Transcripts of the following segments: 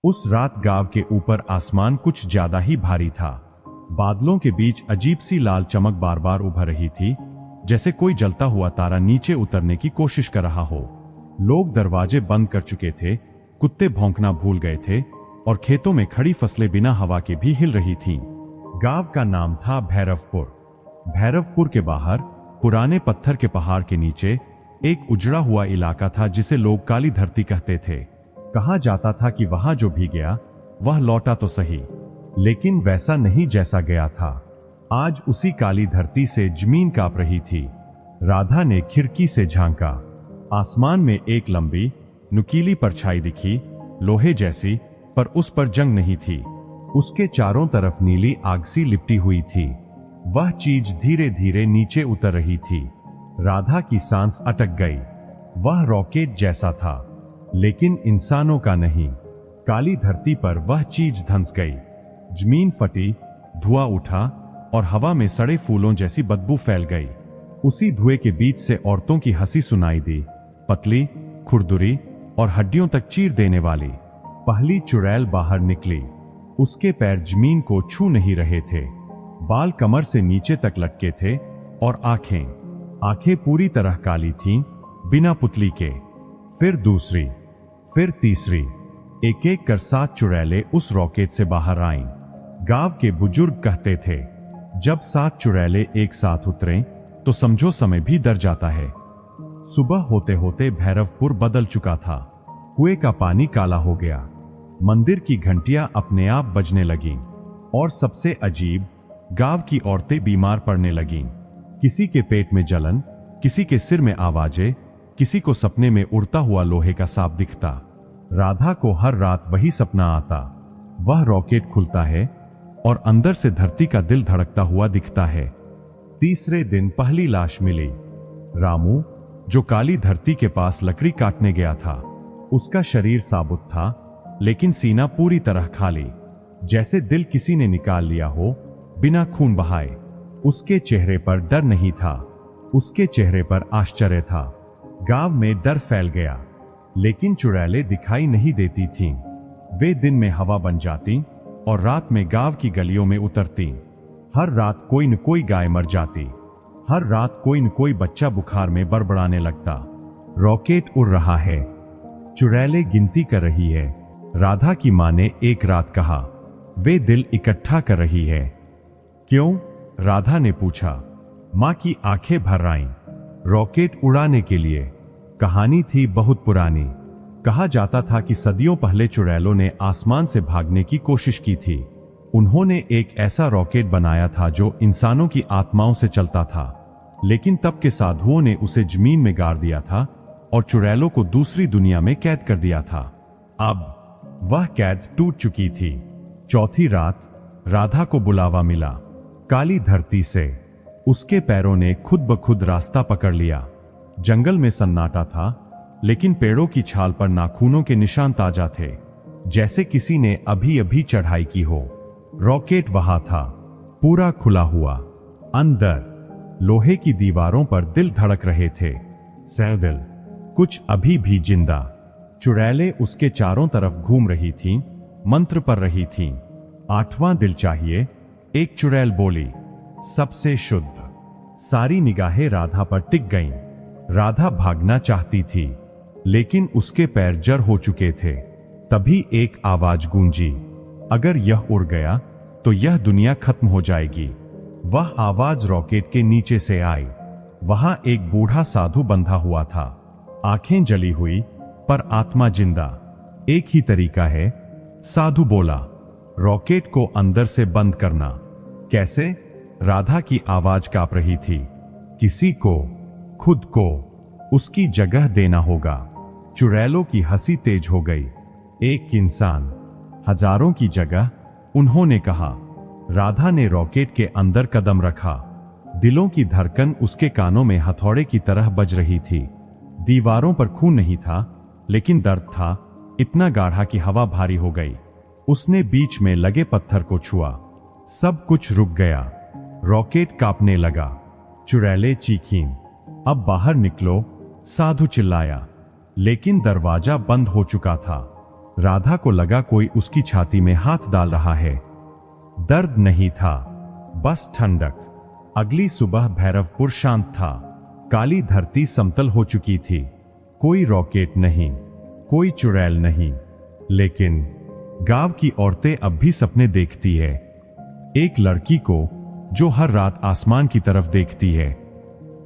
उस रात गांव के ऊपर आसमान कुछ ज्यादा ही भारी था। बादलों के बीच अजीब सी लाल चमक बार बार उभर रही थी, जैसे कोई जलता हुआ तारा नीचे उतरने की कोशिश कर रहा हो। लोग दरवाजे बंद कर चुके थे, कुत्ते भौंकना भूल गए थे और खेतों में खड़ी फसलें बिना हवा के भी हिल रही थीं। गांव का नाम था भैरवपुर। भैरवपुर के बाहर पुराने पत्थर के पहाड़ के नीचे एक उजड़ा हुआ इलाका था जिसे लोग काली धरती कहते थे। कहा जाता था कि वहां जो भी गया वह लौटा तो सही, लेकिन वैसा नहीं जैसा गया था। आज उसी काली धरती से जमीन कांप रही थी। राधा ने खिड़की से झांका। आसमान में एक लंबी नुकीली परछाई दिखी, लोहे जैसी, पर उस पर जंग नहीं थी। उसके चारों तरफ नीली आग सी लिपटी हुई थी। वह चीज धीरे धीरे नीचे उतर रही थी। राधा की सांस अटक गई। वह रॉकेट जैसा था, लेकिन इंसानों का नहीं। काली धरती पर वह चीज धंस गई। जमीन फटी, धुआं उठा और हवा में सड़े फूलों जैसी बदबू फैल गई। उसी धुएं के बीच से औरतों की हंसी सुनाई दी, पतली, खुरदुरी और हड्डियों तक चीर देने वाली। पहली चुड़ैल बाहर निकली। उसके पैर जमीन को छू नहीं रहे थे। बाल कमर से नीचे तक लटके थे और आंखें पूरी तरह काली थीं, बिना पुतली के। फिर दूसरी, फिर तीसरी, एक एक कर 7 चुड़ैलें उस रॉकेट से बाहर आईं। गांव के बुजुर्ग कहते थे, जब 7 चुड़ैलें एक साथ उतरें तो समझो समय भी डर जाता है। सुबह होते होते भैरवपुर बदल चुका था। कुएं का पानी काला हो गया। मंदिर की घंटियां अपने आप बजने लगीं और सबसे अजीब, गांव की औरतें बीमार पड़ने लगीं। किसी के पेट में जलन, किसी के सिर में आवाजें, किसी को सपने में उड़ता हुआ लोहे का सांप दिखता। राधा को हर रात वही सपना आता। वह रॉकेट खुलता है और अंदर से धरती का दिल धड़कता हुआ दिखता है। तीसरे दिन पहली लाश मिली। रामू, जो काली धरती के पास लकड़ी काटने गया था। उसका शरीर साबुत था, लेकिन सीना पूरी तरह खाली, जैसे दिल किसी ने निकाल लिया हो, बिना खून बहाए। उसके चेहरे पर डर नहीं था, उसके चेहरे पर आश्चर्य था। गांव में डर फैल गया, लेकिन चुड़ैलें दिखाई नहीं देती थीं। वे दिन में हवा बन जाती और रात में गांव की गलियों में उतरती। हर रात कोई न कोई गाय मर जाती। हर रात कोई न कोई बच्चा बुखार में बड़बड़ाने लगता। रॉकेट उड़ रहा है, चुड़ैलें गिनती कर रही है। राधा की मां ने एक रात कहा, वे दिल इकट्ठा कर रही है। क्यों? राधा ने पूछा। मां की आंखें भर आईं। रॉकेट उड़ाने के लिए। कहानी थी बहुत पुरानी। कहा जाता था कि सदियों पहले चुड़ैलों ने आसमान से भागने की कोशिश की थी। उन्होंने एक ऐसा रॉकेट बनाया था जो इंसानों की आत्माओं से चलता था, लेकिन तब के साधुओं ने उसे जमीन में गाड़ दिया था और चुड़ैलों को दूसरी दुनिया में कैद कर दिया था। अब वह कैद टूट चुकी थी। चौथी रात राधा को बुलावा मिला, काली धरती से। उसके पैरों ने खुद ब खुद रास्ता पकड़ लिया। जंगल में सन्नाटा था, लेकिन पेड़ों की छाल पर नाखूनों के निशान ताजा थे, जैसे किसी ने अभी अभी चढ़ाई की हो। रॉकेट वहां था, पूरा खुला हुआ। अंदर लोहे की दीवारों पर दिल धड़क रहे थे, सहदिल, कुछ अभी भी जिंदा। चुड़ैलें उसके चारों तरफ घूम रही थीं, मंत्र पढ़ रही थीं। 8वां दिल चाहिए, एक चुड़ैल बोली, सबसे शुद्ध। सारी निगाहें राधा पर टिक गईं। राधा भागना चाहती थी, लेकिन उसके पैर जड़ हो चुके थे। तभी एक आवाज गूंजी, अगर यह उड़ गया तो यह दुनिया खत्म हो जाएगी। वह आवाज रॉकेट के नीचे से आई। वहां एक बूढ़ा साधु बंधा हुआ था, आंखें जली हुई पर आत्मा जिंदा। एक ही तरीका है, साधु बोला, रॉकेट को अंदर से बंद करना। कैसे? राधा की आवाज कांप रही थी। किसी को, खुद को, उसकी जगह देना होगा। चुड़ैलों की हंसी तेज हो गई। एक इंसान, हजारों की जगह, उन्होंने कहा। राधा ने रॉकेट के अंदर कदम रखा। दिलों की धड़कन उसके कानों में हथौड़े की तरह बज रही थी। दीवारों पर खून नहीं था, लेकिन दर्द था, इतना गाढ़ा कि हवा भारी हो गई। उसने बीच में लगे पत्थर को छुआ। सब कुछ रुक गया। रॉकेट कांपने लगा। चुड़ैलें चीखीं, अब बाहर निकलो, साधु चिल्लाया। लेकिन दरवाजा बंद हो चुका था। राधा को लगा कोई उसकी छाती में हाथ डाल रहा है। दर्द नहीं था, बस ठंडक। अगली सुबह भैरवपुर शांत था। काली धरती समतल हो चुकी थी। कोई रॉकेट नहीं, कोई चुड़ैल नहीं, लेकिन गांव की औरतें अब भी सपने देखती है। एक लड़की को जो हर रात आसमान की तरफ देखती है,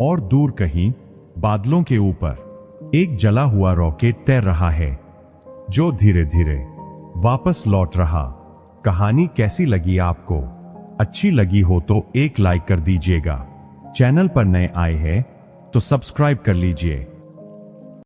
और दूर कहीं बादलों के ऊपर एक जला हुआ रॉकेट तैर रहा है, जो धीरे धीरे वापस लौट रहा। कहानी कैसी लगी आपको? अच्छी लगी हो तो एक लाइक कर दीजिएगा। चैनल पर नए आए हैं तो सब्सक्राइब कर लीजिए।